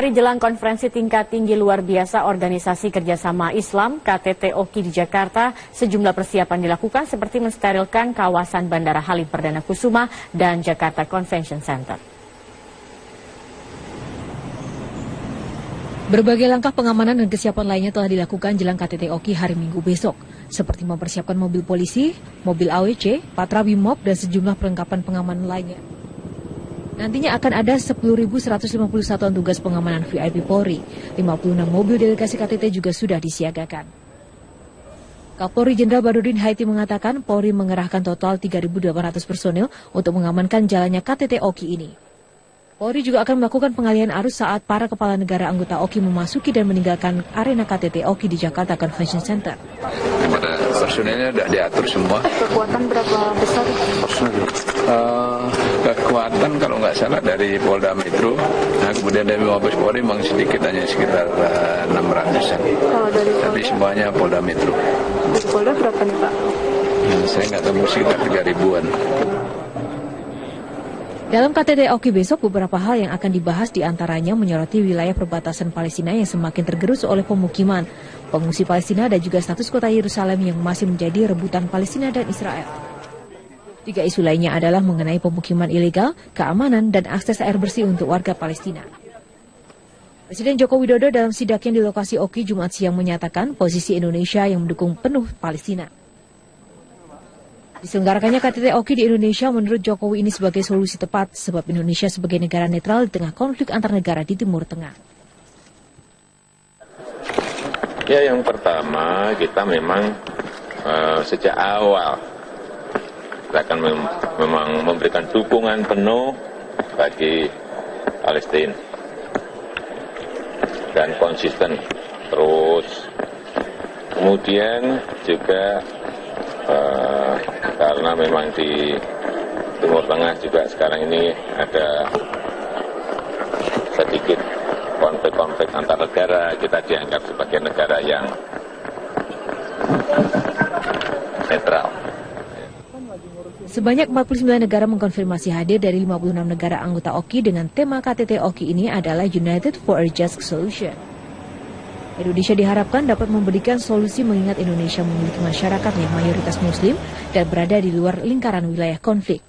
Hari jelang konferensi tingkat tinggi luar biasa Organisasi Kerjasama Islam KTT OKI di Jakarta, sejumlah persiapan dilakukan seperti mensterilkan kawasan Bandara Halim Perdana Kusuma dan Jakarta Convention Center. Berbagai langkah pengamanan dan kesiapan lainnya telah dilakukan jelang KTT OKI hari Minggu besok, seperti mempersiapkan mobil polisi, mobil AWC, patra BIMOB, dan sejumlah perlengkapan pengamanan lainnya. Nantinya akan ada 10.151 tugas pengamanan VIP Polri. 56 mobil delegasi KTT juga sudah disiagakan. Kapolri Jenderal Badrodin Haiti mengatakan Polri mengerahkan total 3.800 personil untuk mengamankan jalannya KTT OKI ini. Polri juga akan melakukan pengalihan arus saat para kepala negara anggota OKI memasuki dan meninggalkan arena KTT OKI di Jakarta Convention Center. Personilnya sudah diatur semua. Kekuatan berapa besar? Kekuatan kalau nggak salah dari Polda Metro, nah kemudian dari Mabes Polri memang sedikit, hanya sekitar 600-an. Tapi semuanya Polda Metro. Dari Polda berapa nih Pak? Saya nggak tahu, sekitar 3.000-an. Dalam KTT OKI besok, beberapa hal yang akan dibahas diantaranya menyoroti wilayah perbatasan Palestina yang semakin tergerus oleh pemukiman, pengungsi Palestina, dan juga status kota Yerusalem yang masih menjadi rebutan Palestina dan Israel. 3 isu lainnya adalah mengenai pemukiman ilegal, keamanan, dan akses air bersih untuk warga Palestina. Presiden Joko Widodo dalam sidaknya di lokasi OKI Jumat siang menyatakan posisi Indonesia yang mendukung penuh Palestina. Diselenggarakannya KTT OKI di Indonesia menurut Jokowi ini sebagai solusi tepat sebab Indonesia sebagai negara netral di tengah konflik antar negara di Timur Tengah. Ya, yang pertama kita memang sejak awal kita akan memang memberikan dukungan penuh bagi Palestina dan konsisten terus. Kemudian juga karena memang di Timur Tengah juga sekarang ini ada sedikit konflik-konflik antar negara, kita dianggap sebagai negara yang netral. Sebanyak 49 negara mengkonfirmasi hadir dari 56 negara anggota OKI dengan tema KTT OKI ini adalah United for a Just Solution. Indonesia diharapkan dapat memberikan solusi mengingat Indonesia memiliki masyarakat yang mayoritas Muslim dan berada di luar lingkaran wilayah konflik.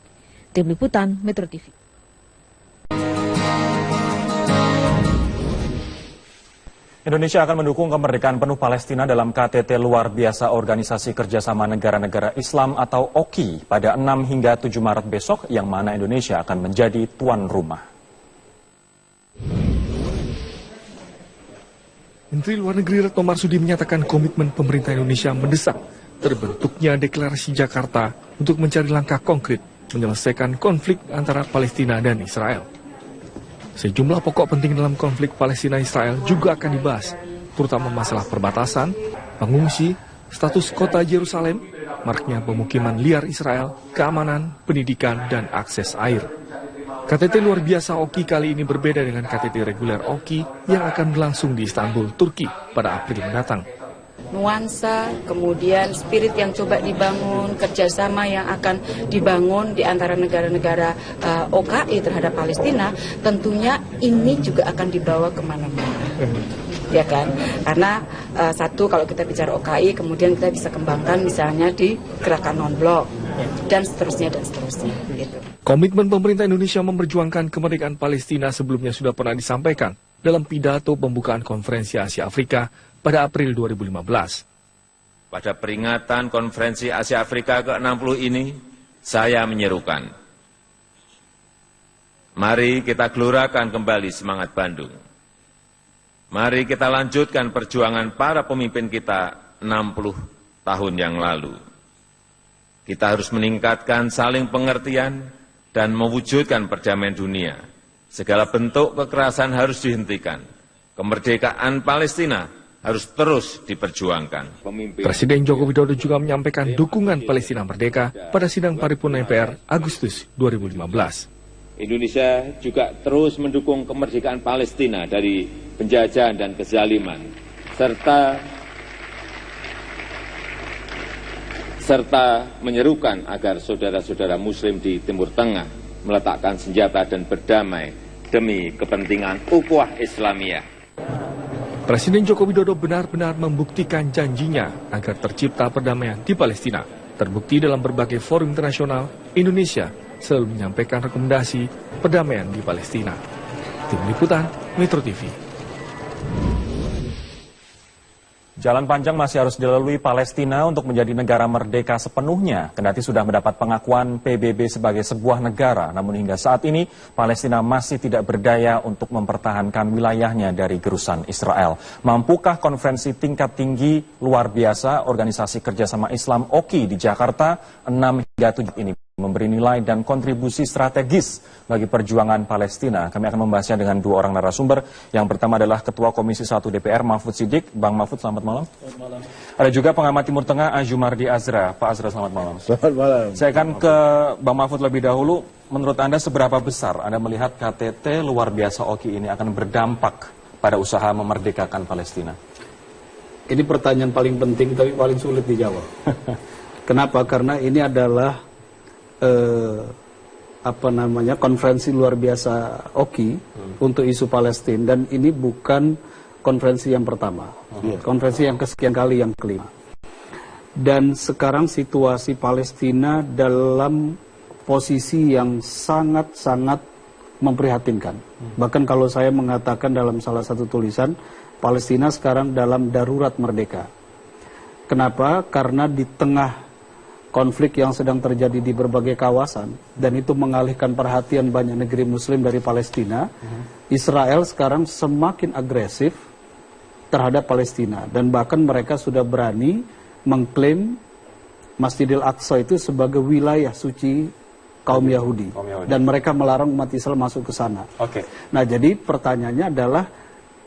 Tim Liputan, Metro TV. Indonesia akan mendukung kemerdekaan penuh Palestina dalam KTT luar biasa Organisasi Kerjasama Negara-Negara Islam atau OKI pada 6 hingga 7 Maret besok, yang mana Indonesia akan menjadi tuan rumah. Menteri Luar Negeri Retno Marsudi menyatakan komitmen pemerintah Indonesia mendesak terbentuknya deklarasi Jakarta untuk mencari langkah konkret menyelesaikan konflik antara Palestina dan Israel. Sejumlah pokok penting dalam konflik Palestina-Israel juga akan dibahas, terutama masalah perbatasan, pengungsi, status kota Yerusalem, maraknya pemukiman liar Israel, keamanan, pendidikan, dan akses air. KTT luar biasa OKI kali ini berbeda dengan KTT reguler OKI yang akan berlangsung di Istanbul, Turki pada April mendatang. Nuansa, kemudian spirit yang coba dibangun, kerjasama yang akan dibangun di antara negara-negara OKI terhadap Palestina, tentunya ini juga akan dibawa kemana-mana. Ya kan? Karena satu, kalau kita bicara OKI, kemudian kita bisa kembangkan misalnya di gerakan non-blok, dan seterusnya, dan seterusnya. Gitu. Komitmen pemerintah Indonesia memperjuangkan kemerdekaan Palestina sebelumnya sudah pernah disampaikan dalam pidato pembukaan konferensi Asia Afrika pada April 2015. Pada peringatan konferensi Asia Afrika ke-60 ini, saya menyerukan, mari kita gelorakan kembali semangat Bandung. Mari kita lanjutkan perjuangan para pemimpin kita 60 tahun yang lalu. Kita harus meningkatkan saling pengertian dan mewujudkan perdamaian dunia. Segala bentuk kekerasan harus dihentikan. Kemerdekaan Palestina harus terus diperjuangkan. Presiden Joko Widodo juga menyampaikan dukungan Palestina merdeka pada sidang paripurna MPR Agustus 2015. Indonesia juga terus mendukung kemerdekaan Palestina dari penjajahan dan kezaliman, serta menyerukan agar saudara-saudara Muslim di Timur Tengah meletakkan senjata dan berdamai demi kepentingan ukhuwah Islamiyah. Presiden Joko Widodo benar-benar membuktikan janjinya agar tercipta perdamaian di Palestina. Terbukti dalam berbagai forum internasional, Indonesia selalu menyampaikan rekomendasi perdamaian di Palestina. Tim Liputan, Metro TV. Jalan panjang masih harus dilalui Palestina untuk menjadi negara merdeka sepenuhnya. Kendati sudah mendapat pengakuan PBB sebagai sebuah negara, namun hingga saat ini Palestina masih tidak berdaya untuk mempertahankan wilayahnya dari gerusan Israel. Mampukah konferensi tingkat tinggi luar biasa Organisasi Kerjasama Islam OKI di Jakarta 6 hingga 7 ini memberi nilai dan kontribusi strategis bagi perjuangan Palestina? Kami akan membahasnya dengan dua orang narasumber. Yang pertama adalah Ketua Komisi 1 DPR Mahfud Siddiq. Bang Mahfud, selamat malam. Selamat malam. Ada juga pengamat Timur Tengah Azumardi Azra. Pak Azra, selamat malam. Selamat malam. Saya akan ke Bang Mahfud lebih dahulu. Menurut Anda seberapa besar Anda melihat KTT luar biasa OKI ini akan berdampak pada usaha memerdekakan Palestina? Ini pertanyaan paling penting tapi paling sulit dijawab. Kenapa? Karena ini adalah konferensi luar biasa OKI untuk isu Palestina, dan ini bukan konferensi yang pertama, konferensi yang kesekian kali, yang kelima. Dan sekarang situasi Palestina dalam posisi yang sangat-sangat memprihatinkan. Bahkan kalau saya mengatakan dalam salah satu tulisan, Palestina sekarang dalam darurat merdeka. Kenapa? Karena di tengah konflik yang sedang terjadi di berbagai kawasan, dan itu mengalihkan perhatian banyak negeri muslim dari Palestina, Israel sekarang semakin agresif terhadap Palestina, dan bahkan mereka sudah berani mengklaim Masjidil Aqsa itu sebagai wilayah suci kaum Yahudi, dan mereka melarang umat Islam masuk ke sana. Nah, jadi pertanyaannya adalah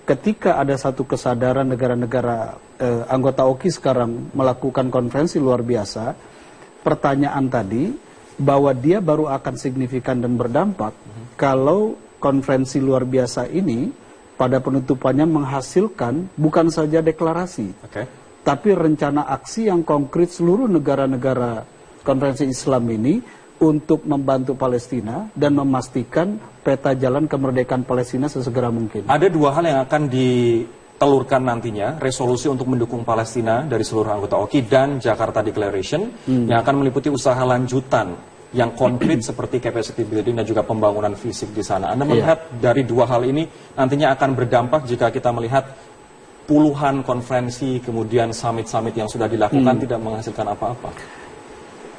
ketika ada satu kesadaran negara-negara anggota OKI sekarang melakukan konferensi luar biasa, pertanyaan tadi bahwa dia baru akan signifikan dan berdampak kalau konferensi luar biasa ini pada penutupannya menghasilkan bukan saja deklarasi, tapi rencana aksi yang konkret seluruh negara-negara konferensi Islam ini untuk membantu Palestina dan memastikan peta jalan kemerdekaan Palestina sesegera mungkin. Ada dua hal yang akan ditelurkan nantinya, resolusi untuk mendukung Palestina dari seluruh anggota OKI dan Jakarta Declaration yang akan meliputi usaha lanjutan yang konkret seperti capacity building dan juga pembangunan fisik di sana. Anda melihat dari dua hal ini nantinya akan berdampak jika kita melihat puluhan konferensi kemudian summit-summit yang sudah dilakukan tidak menghasilkan apa-apa.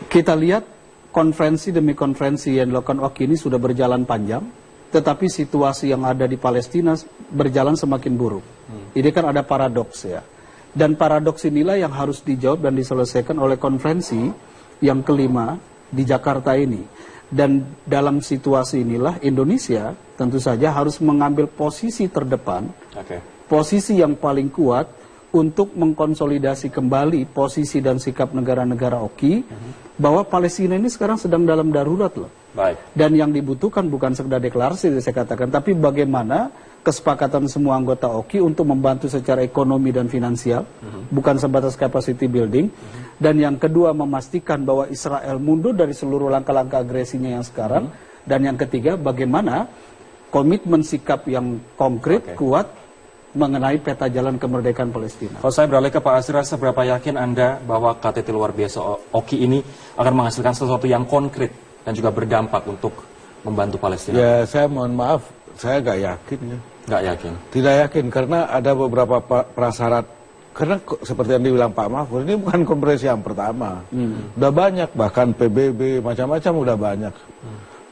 Kita lihat konferensi demi konferensi yang dilakukan OKI ini sudah berjalan panjang, tetapi situasi yang ada di Palestina berjalan semakin buruk. Ini kan ada paradoks ya. Dan paradoks inilah yang harus dijawab dan diselesaikan oleh konferensi yang kelima di Jakarta ini. Dan dalam situasi inilah Indonesia tentu saja harus mengambil posisi terdepan, posisi yang paling kuat untuk mengkonsolidasi kembali posisi dan sikap negara-negara OKI bahwa Palestina ini sekarang sedang dalam darurat loh. Dan yang dibutuhkan bukan sekedar deklarasi saya katakan, tapi bagaimana kesepakatan semua anggota OKI untuk membantu secara ekonomi dan finansial, bukan sebatas capacity building. Dan yang kedua memastikan bahwa Israel mundur dari seluruh langkah-langkah agresinya yang sekarang. Dan yang ketiga bagaimana komitmen sikap yang konkret, kuat mengenai peta jalan kemerdekaan Palestina. Kalau saya beralih ke Pak Azra, seberapa yakin Anda bahwa KTT luar biasa OKI ini akan menghasilkan sesuatu yang konkret dan juga berdampak untuk membantu Palestina? Ya, saya mohon maaf, saya nggak yakin ya. Nggak yakin? Tidak yakin, karena ada beberapa prasyarat. Karena seperti yang dibilang Pak Mahfud, ini bukan konferensi yang pertama. Udah banyak, bahkan PBB, macam-macam udah banyak.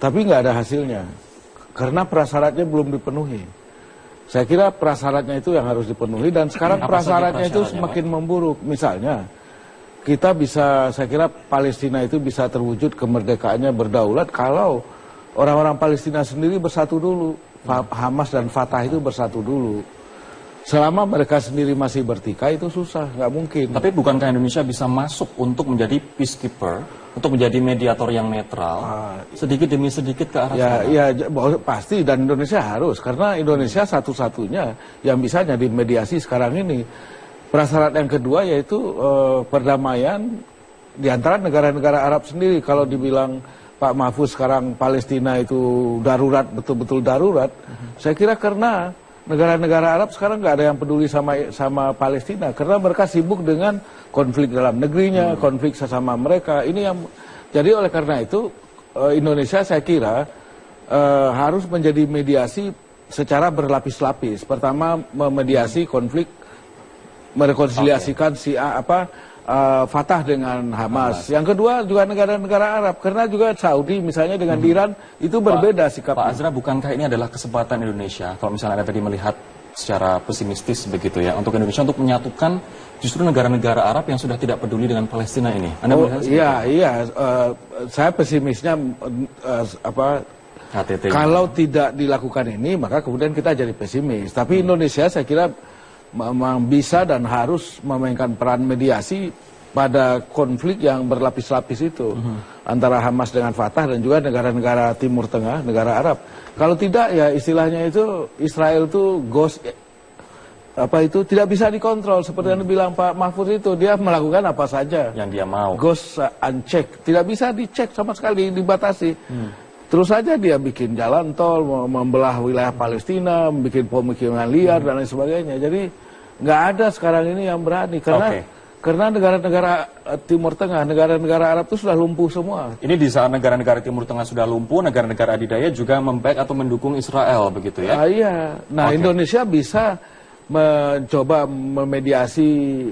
Tapi nggak ada hasilnya. Karena prasyaratnya belum dipenuhi. Saya kira prasyaratnya itu yang harus dipenuhi, dan sekarang prasyaratnya itu semakin memburuk. Misalnya, kita bisa, saya kira Palestina itu bisa terwujud kemerdekaannya berdaulat kalau orang-orang Palestina sendiri bersatu dulu. Hamas dan Fatah itu bersatu dulu. Selama mereka sendiri masih bertikai itu susah, nggak mungkin. Tapi bukankah Indonesia bisa masuk untuk menjadi peacekeeper, untuk menjadi mediator yang netral, sedikit demi sedikit ke arah sana? Ya, pasti, dan Indonesia harus, karena Indonesia satu-satunya yang bisa jadi mediasi sekarang ini. Prasyarat yang kedua yaitu perdamaian di antara negara-negara Arab sendiri. Kalau dibilang Pak Mahfuz sekarang Palestina itu darurat, betul-betul darurat, saya kira karena negara-negara Arab sekarang nggak ada yang peduli sama Palestina, karena mereka sibuk dengan konflik dalam negerinya, konflik sesama mereka. Ini yang jadi oleh karena itu Indonesia saya kira harus menjadi mediasi secara berlapis-lapis. Pertama, memediasi konflik, merekonsiliasikan Fatah dengan Hamas. Yang kedua juga negara-negara Arab, karena juga Saudi misalnya dengan Iran itu berbeda sikapnya. Pak Azra, bukankah ini adalah kesempatan Indonesia, kalau misalnya Anda tadi melihat secara pesimistis begitu ya, untuk Indonesia untuk menyatukan justru negara-negara Arab yang sudah tidak peduli dengan Palestina ini? Anda melihat iya, saya pesimisnya KTT kalau tidak dilakukan ini, maka kemudian kita jadi pesimis. Tapi Indonesia saya kira memang bisa dan harus memainkan peran mediasi pada konflik yang berlapis-lapis itu antara Hamas dengan Fatah dan juga negara-negara Timur Tengah, negara Arab. Kalau tidak ya istilahnya itu Israel itu ghost, tidak bisa dikontrol seperti yang dibilang Pak Mahfuz itu, dia melakukan apa saja yang dia mau. Ghost unchecked, tidak bisa dicek sama sekali, dibatasi. Terus saja dia bikin jalan tol, membelah wilayah Palestina, bikin pemukiman liar dan lain sebagainya. Jadi nggak ada sekarang ini yang berani karena negara-negara Timur Tengah, negara-negara Arab itu sudah lumpuh semua. Ini di saat negara-negara Timur Tengah sudah lumpuh, negara-negara adidaya juga membaik atau mendukung Israel begitu ya? Iya. Nah, Indonesia bisa mencoba memediasi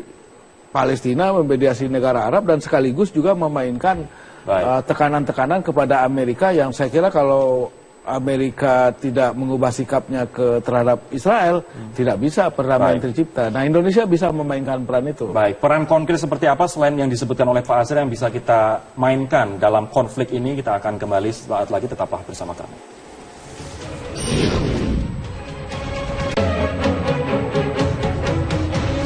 Palestina, memediasi negara Arab dan sekaligus juga memainkan tekanan-tekanan kepada Amerika yang saya kira kalau Amerika tidak mengubah sikapnya terhadap Israel, tidak bisa perdamaian tercipta. Nah, Indonesia bisa memainkan peran itu. Baik, peran konkret seperti apa selain yang disebutkan oleh Pak Azra yang bisa kita mainkan dalam konflik ini? Kita akan kembali sesaat lagi, tetaplah bersama kami.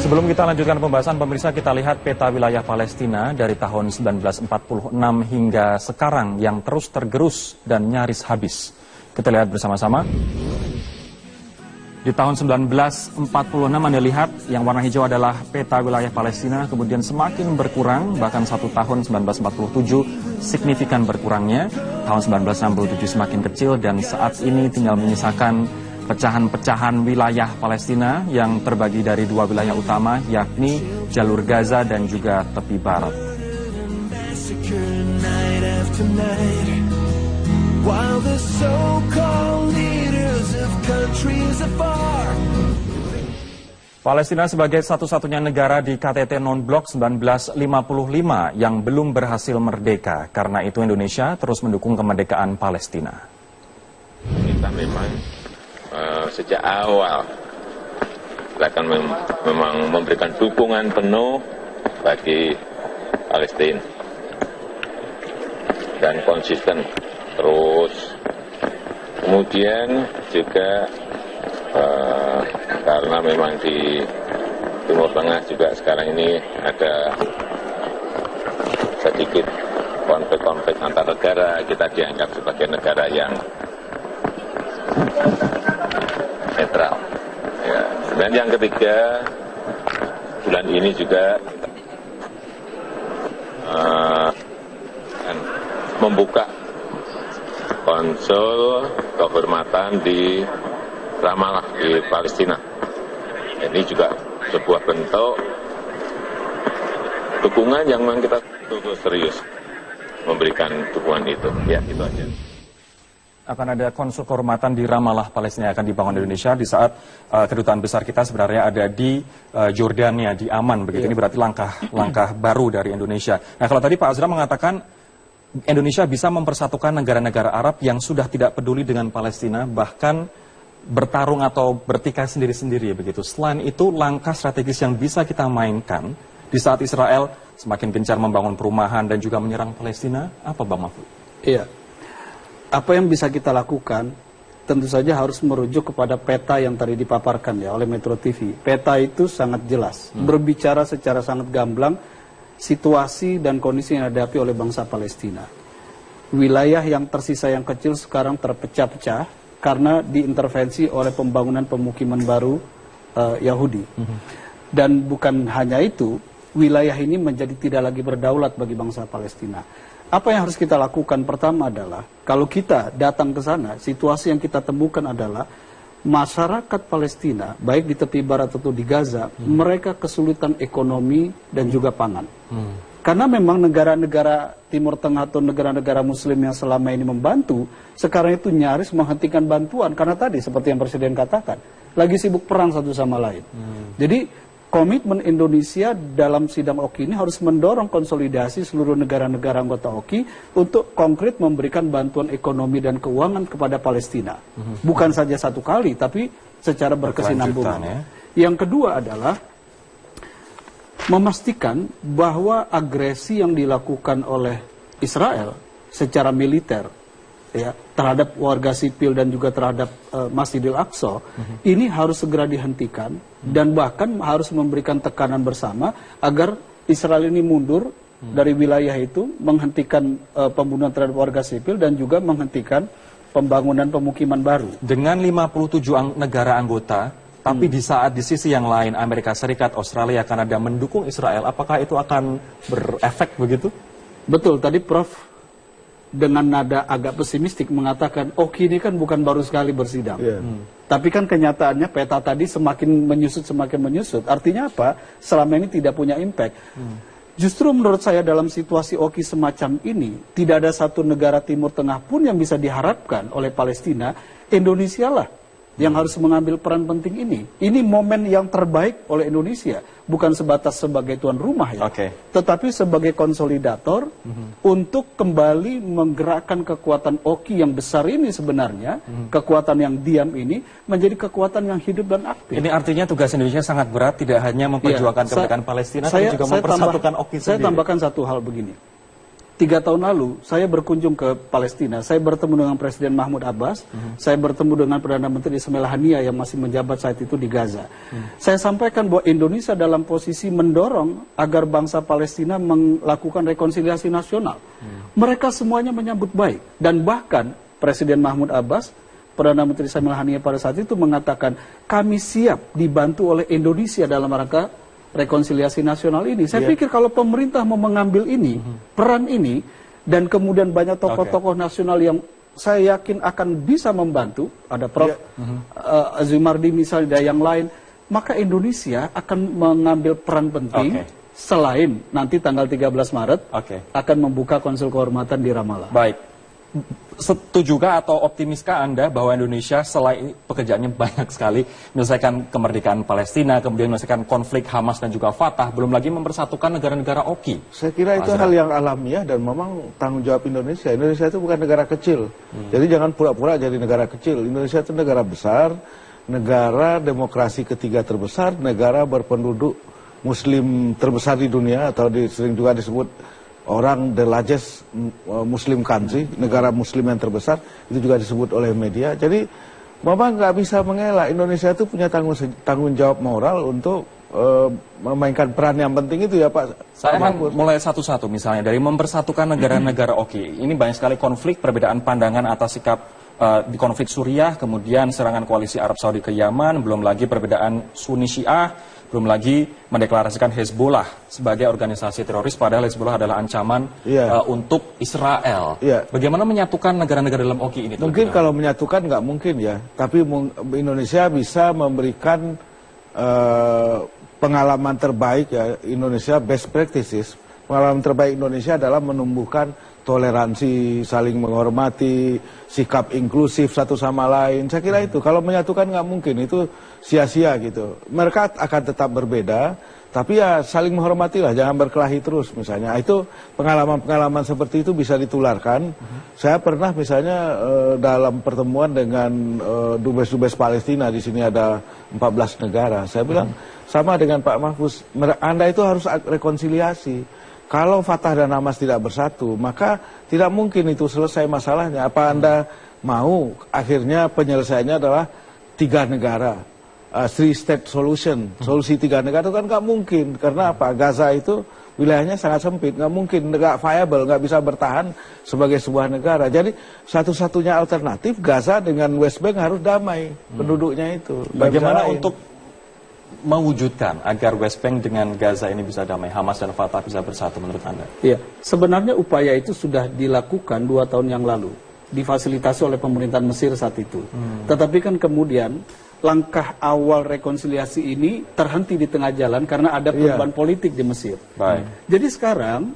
Sebelum kita lanjutkan pembahasan, pemirsa, kita lihat peta wilayah Palestina dari tahun 1946 hingga sekarang yang terus tergerus dan nyaris habis. Kita lihat bersama-sama. Di tahun 1946 Anda lihat yang warna hijau adalah peta wilayah Palestina, kemudian semakin berkurang, bahkan satu tahun 1947 signifikan berkurangnya, tahun 1967 semakin kecil, dan saat ini tinggal menyisakan pecahan-pecahan wilayah Palestina yang terbagi dari dua wilayah utama, yakni jalur Gaza dan juga tepi barat. Palestina sebagai satu-satunya negara di KTT non-blok 1955 yang belum berhasil merdeka. Karena itu Indonesia terus mendukung kemerdekaan Palestina. Kita memang sejak awal akan memang memberikan dukungan penuh bagi Palestina dan konsisten terus. Kemudian juga karena memang di Timur Tengah juga sekarang ini ada sedikit konflik-konflik antar negara, kita dianggap sebagai negara yang netral. Ya. Dan yang ketiga, bulan ini juga membuka konsul kehormatan di Ramallah di Palestina. Ini juga sebuah bentuk dukungan yang memang kita serius memberikan dukungan itu. Ya, itu aja. Akan ada konsul kehormatan di Ramallah, Palestina yang akan dibangun di Indonesia di saat kedutaan besar kita sebenarnya ada di Jordania, di Aman begitu. Ini berarti langkah baru dari Indonesia. Nah, kalau tadi Pak Azra mengatakan Indonesia bisa mempersatukan negara-negara Arab yang sudah tidak peduli dengan Palestina, bahkan bertarung atau bertikai sendiri-sendiri begitu. Selain itu, langkah strategis yang bisa kita mainkan di saat Israel semakin gencar membangun perumahan dan juga menyerang Palestina, apa Bang Mahfud? Iya. Apa yang bisa kita lakukan, tentu saja harus merujuk kepada peta yang tadi dipaparkan ya oleh Metro TV. Peta itu sangat jelas, berbicara secara sangat gamblang situasi dan kondisi yang dihadapi oleh bangsa Palestina. Wilayah yang tersisa yang kecil sekarang terpecah-pecah karena diintervensi oleh pembangunan pemukiman baru Yahudi. Dan bukan hanya itu, wilayah ini menjadi tidak lagi berdaulat bagi bangsa Palestina. Apa yang harus kita lakukan? Pertama adalah, kalau kita datang ke sana, situasi yang kita temukan adalah masyarakat Palestina, baik di tepi barat atau di Gaza, mereka kesulitan ekonomi dan juga pangan. Karena memang negara-negara Timur Tengah atau negara-negara Muslim yang selama ini membantu, sekarang itu nyaris menghentikan bantuan. Karena tadi, seperti yang Presiden katakan, lagi sibuk perang satu sama lain. Jadi, komitmen Indonesia dalam sidang OKI ini harus mendorong konsolidasi seluruh negara-negara anggota OKI untuk konkret memberikan bantuan ekonomi dan keuangan kepada Palestina. Bukan saja satu kali, tapi secara berkesinambungan. Ya. Yang kedua adalah memastikan bahwa agresi yang dilakukan oleh Israel secara militer ya, terhadap warga sipil dan juga terhadap Masjidil Aqsa ini harus segera dihentikan dan bahkan harus memberikan tekanan bersama agar Israel ini mundur dari wilayah itu, menghentikan pembunuhan terhadap warga sipil dan juga menghentikan pembangunan pemukiman baru. Dengan 57 negara anggota, tapi di saat di sisi yang lain Amerika Serikat, Australia, Kanada mendukung Israel, apakah itu akan berefek begitu? Betul, tadi Prof dengan nada agak pesimistik mengatakan, OKI ini kan bukan baru sekali bersidang. Tapi kan kenyataannya peta tadi semakin menyusut. Artinya apa? Selama ini tidak punya impact. Justru menurut saya dalam situasi OKI semacam ini, tidak ada satu negara Timur Tengah pun yang bisa diharapkan oleh Palestina. Indonesia lah yang harus mengambil peran penting ini. Ini momen yang terbaik oleh Indonesia, bukan sebatas sebagai tuan rumah ya, tetapi sebagai konsolidator untuk kembali menggerakkan kekuatan OKI yang besar ini sebenarnya, kekuatan yang diam ini menjadi kekuatan yang hidup dan aktif. Ini artinya tugas Indonesia sangat berat, tidak hanya memperjuangkan kemerdekaan Palestina, tapi juga mempersatukan OKI sendiri. Saya tambahkan satu hal begini. 3 tahun lalu, saya berkunjung ke Palestina. Saya bertemu dengan Presiden Mahmud Abbas. Saya bertemu dengan Perdana Menteri Ismail Haniyah yang masih menjabat saat itu di Gaza. Saya sampaikan bahwa Indonesia dalam posisi mendorong agar bangsa Palestina melakukan rekonsiliasi nasional. Mereka semuanya menyambut baik. Dan bahkan Presiden Mahmud Abbas, Perdana Menteri Ismail Haniyah pada saat itu mengatakan, kami siap dibantu oleh Indonesia dalam rangka rekonsiliasi nasional ini. Saya pikir kalau pemerintah mau mengambil ini, peran ini, dan kemudian banyak tokoh-tokoh nasional yang saya yakin akan bisa membantu, ada Prof. Azumardi misalnya, dan yang lain, maka Indonesia akan mengambil peran penting selain nanti tanggal 13 Maret akan membuka konsul kehormatan di Ramallah. Baik. Setujukah atau optimiskah Anda bahwa Indonesia selain pekerjaannya banyak sekali menyelesaikan kemerdekaan Palestina, kemudian menyelesaikan konflik Hamas dan juga Fatah, belum lagi mempersatukan negara-negara OKI? Saya kira itu hal yang alamiah dan memang tanggung jawab Indonesia. Indonesia itu bukan negara kecil. Jadi jangan pura-pura jadi negara kecil. Indonesia itu negara besar, negara demokrasi ketiga terbesar, negara berpenduduk Muslim terbesar di dunia, atau sering juga disebut orang the largest Muslim country, negara Muslim yang terbesar, itu juga disebut oleh media. Jadi memang nggak bisa mengelak, Indonesia itu punya tanggung jawab moral untuk memainkan peran yang penting itu ya Pak. Saya akan mulai satu-satu, misalnya dari mempersatukan negara-negara OKI. Ini banyak sekali konflik, perbedaan pandangan atas sikap di konflik Suriah, kemudian serangan koalisi Arab Saudi ke Yaman, belum lagi perbedaan Sunni Syiah, belum lagi mendeklarasikan Hezbollah sebagai organisasi teroris, padahal Hezbollah adalah ancaman untuk Israel. Bagaimana menyatukan negara-negara dalam OKI ini? Mungkin kalau menyatukan nggak mungkin ya, tapi Indonesia bisa memberikan pengalaman terbaik ya, Indonesia best practices. Pengalaman terbaik Indonesia adalah menumbuhkan toleransi, saling menghormati, sikap inklusif satu sama lain. Saya kira itu, kalau menyatukan nggak mungkin, itu sia-sia gitu. Mereka akan tetap berbeda, tapi ya saling menghormati lah, jangan berkelahi terus misalnya. Itu pengalaman-pengalaman seperti itu bisa ditularkan. Saya pernah misalnya dalam pertemuan dengan dubes-dubes Palestina, di sini ada 14 negara. Saya bilang, sama dengan Pak Mahfuz, Anda itu harus rekonsiliasi. Kalau Fatah dan Hamas tidak bersatu, maka tidak mungkin itu selesai masalahnya. Apa Anda mau akhirnya penyelesaiannya adalah 3 negara, 3-state solution, solusi 3 negara? Itu kan nggak mungkin. Karena apa? Gaza itu wilayahnya sangat sempit, nggak mungkin, nggak viable, nggak bisa bertahan sebagai sebuah negara. Jadi satu-satunya alternatif Gaza dengan West Bank harus damai penduduknya itu. Bagaimana untuk mewujudkan agar West Bank dengan Gaza ini bisa damai, Hamas dan Fatah bisa bersatu menurut Anda? Iya, sebenarnya upaya itu sudah dilakukan 2 tahun yang lalu, difasilitasi oleh pemerintahan Mesir saat itu. Tetapi kan kemudian langkah awal rekonsiliasi ini terhenti di tengah jalan karena ada perubahan politik di Mesir. Jadi sekarang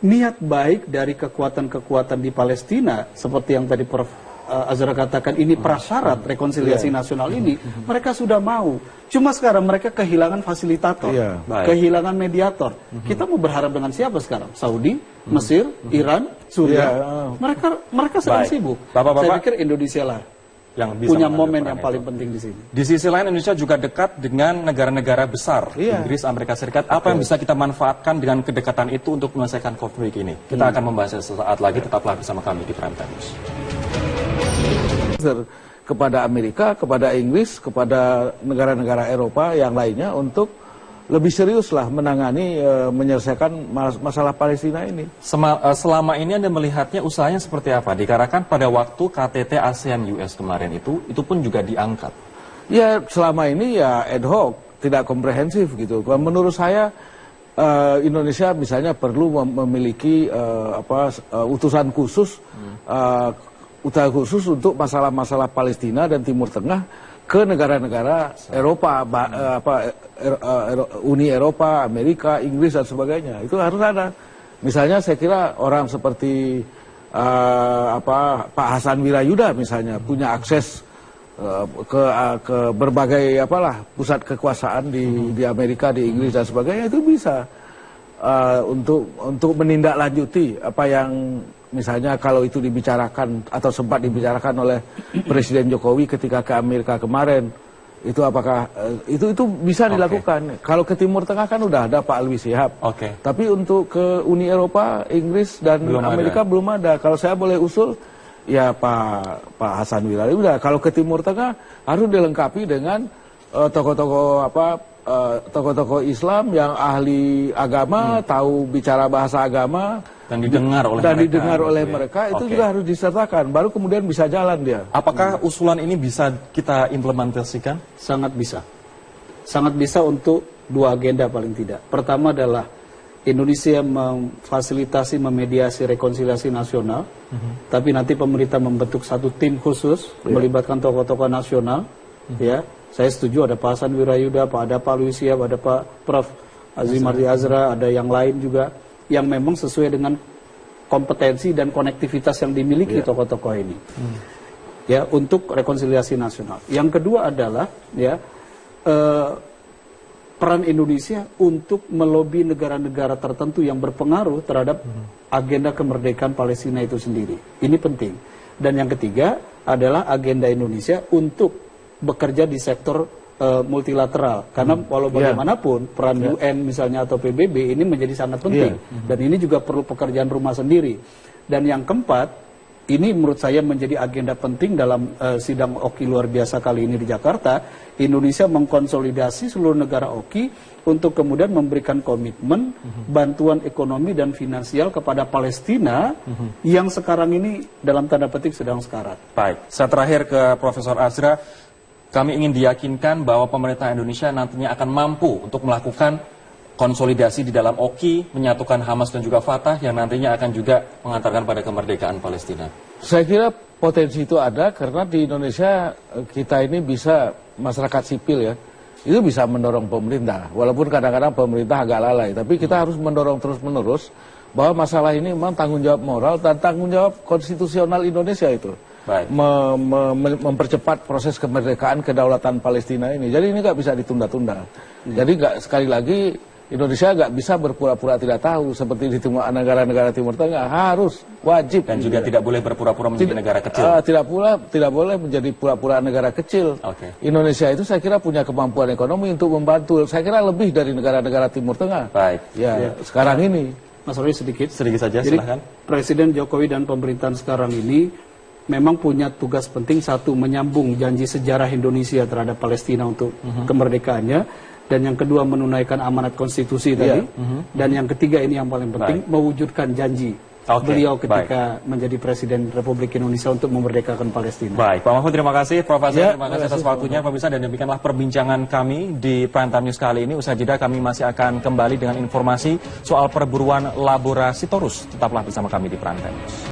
niat baik dari kekuatan-kekuatan di Palestina seperti yang tadi Prof. Azra katakan ini prasyarat rekonsiliasi nasional ini, mereka sudah mau. Cuma sekarang mereka kehilangan fasilitator, kehilangan mediator. Kita mau berharap dengan siapa sekarang? Saudi, Mesir, Iran, Suriah. Mereka sedang sibuk. Saya pikir Indonesia lah yang bisa punya momen yang paling penting di sini. Di sisi lain Indonesia juga dekat dengan negara-negara besar, Inggris, Amerika Serikat. Apa yang bisa kita manfaatkan dengan kedekatan itu untuk menyelesaikan konflik ini? Kita akan membahasnya sesaat lagi, tetaplah bersama kami di Prime Time News. Kepada Amerika, kepada Inggris, kepada negara-negara Eropa yang lainnya untuk lebih seriuslah menangani menyelesaikan masalah Palestina ini. Selama ini Anda melihatnya usahanya seperti apa? Dikarenakan pada waktu KTT ASEAN US kemarin itu pun juga diangkat. Ya selama ini ya ad hoc, tidak komprehensif gitu. Menurut saya Indonesia misalnya perlu memiliki utusan khusus untuk masalah-masalah Palestina dan Timur Tengah ke negara-negara Eropa, Uni Eropa, Amerika, Inggris dan sebagainya. Itu harus ada. Misalnya saya kira orang seperti Pak Hasan Wirayuda misalnya punya akses ke berbagai pusat kekuasaan di Amerika, di Inggris dan sebagainya, itu bisa untuk menindaklanjuti apa yang misalnya kalau itu dibicarakan atau sempat dibicarakan oleh Presiden Jokowi ketika ke Amerika kemarin, itu apakah itu bisa dilakukan. Kalau ke Timur Tengah kan udah ada Pak Alwi Shihab. Tapi untuk ke Uni Eropa, Inggris dan Amerika belum ada. Kalau saya boleh usul, ya Pak Hasan Wirayuda. Kalau ke Timur Tengah harus dilengkapi dengan tokoh-tokoh Islam yang ahli agama, tahu bicara bahasa agama dan didengar oleh mereka. Itu juga harus disertakan, baru kemudian bisa jalan dia. Apakah usulan ini bisa kita implementasikan? Sangat bisa untuk 2 agenda paling tidak. Pertama adalah Indonesia memfasilitasi, memediasi rekonsiliasi nasional, tapi nanti pemerintah membentuk satu tim khusus melibatkan tokoh-tokoh nasional. Ya, saya setuju ada Pak Hasan Wirayuda, ada Pak Alwi Shihab, ada Pak Prof. Azim Mardi Azra, ada yang lain juga yang memang sesuai dengan kompetensi dan konektivitas yang dimiliki tokoh-tokoh ini. Ya, untuk rekonsiliasi nasional. Yang kedua adalah peran Indonesia untuk melobi negara-negara tertentu yang berpengaruh terhadap agenda kemerdekaan Palestina itu sendiri. Ini penting. Dan yang ketiga adalah agenda Indonesia untuk bekerja di sektor multilateral, karena walau bagaimanapun peran UN misalnya atau PBB ini menjadi sangat penting, dan ini juga perlu pekerjaan rumah sendiri. Dan yang keempat, ini menurut saya menjadi agenda penting dalam sidang OKI luar biasa kali ini di Jakarta. Indonesia mengkonsolidasi seluruh negara OKI untuk kemudian memberikan komitmen bantuan ekonomi dan finansial kepada Palestina yang sekarang ini dalam tanda petik sedang sekarat. Baik, saya terakhir ke Profesor Azra. Kami ingin diyakinkan bahwa pemerintah Indonesia nantinya akan mampu untuk melakukan konsolidasi di dalam OKI, menyatukan Hamas dan juga Fatah yang nantinya akan juga mengantarkan pada kemerdekaan Palestina. Saya kira potensi itu ada karena di Indonesia kita ini bisa, masyarakat sipil ya, itu bisa mendorong pemerintah. Walaupun kadang-kadang pemerintah agak lalai, tapi kita harus mendorong terus-menerus bahwa masalah ini memang tanggung jawab moral dan tanggung jawab konstitusional Indonesia itu. Mempercepat proses kemerdekaan kedaulatan Palestina ini. Jadi ini nggak bisa ditunda-tunda. Jadi sekali lagi Indonesia nggak bisa berpura-pura tidak tahu seperti di negara-negara Timur Tengah, harus wajib dan juga tidak boleh berpura-pura menjadi negara kecil. Tidak boleh menjadi pura-pura negara kecil. Indonesia itu saya kira punya kemampuan ekonomi untuk membantu. Saya kira lebih dari negara-negara Timur Tengah. Sekarang ini. Mas Roy sedikit saja. Jadi, silahkan. Presiden Jokowi dan pemerintahan sekarang ini memang punya tugas penting, satu, menyambung janji sejarah Indonesia terhadap Palestina untuk kemerdekaannya, dan yang kedua menunaikan amanat konstitusi tadi, dan yang ketiga ini yang paling penting, mewujudkan janji beliau ketika menjadi Presiden Republik Indonesia untuk memerdekakan Palestina. Baik, Pak Mahfud terima kasih, Prof. Azhar terima kasih atas waktunya, pemirsa, dan demikianlah perbincangan kami di Prime Time News kali ini. Usai jeda kami masih akan kembali dengan informasi soal perburuan laborasitorus. Tetaplah bersama kami di Prime Time News.